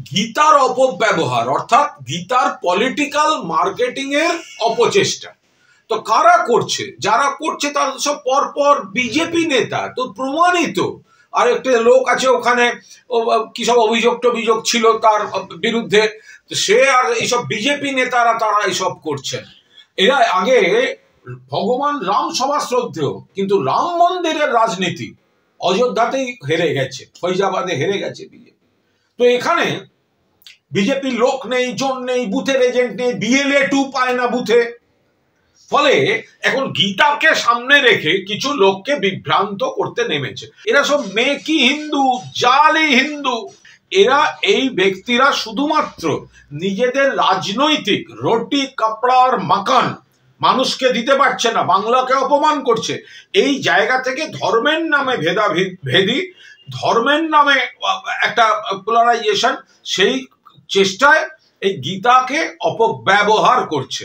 গীতার অপব্যবহার অর্থাৎ গীতার পলিটিক্যাল মার্কেটিং এর অপচেষ্টা। তো কারা করছে? যারা করছে তারা সব পরপর বিজেপি নেতা, তো প্রমাণিত। আর একটা লোক আছে ওখানে, কি সব অভিযোগ টভিযোগ ছিল তার বিরুদ্ধে, সে আর এইসব বিজেপি নেতারা তারা এইসব করছেন। এরা আগে ভগবান রাম সভা শ্রদ্ধেয়, কিন্তু রাম মন্দিরের রাজনীতি অযোধ্যাতেই হেরে গেছে, ফৈজাবাদে হেরে গেছে বিজেপি। তো এখানে বিজেপি লোক নেই, জন নেই, বুথের এজেন্ট নেই, বিএলএ 2 পায় না বুথে। ফলে এখন গীতাকে সামনে রেখে কিছু লোককে বিভ্রান্ত করতে নেমেছে। এরা সব মেকি হিন্দু, জালি হিন্দু। এরা এই ব্যক্তিরা শুধুমাত্র নিজেদের রাজনৈতিক রুটি কাপড়া আর মাকান মানুষকে দিতে পারছে না, বাংলাকে অপমান করছে। এই জায়গা থেকে ধর্মের নামে ভেদাভেদি, ধর্মের নামে একটা পোলারাইজেশন, সেই চেষ্টায় এই গীতাকে অপব্যবহার করছে।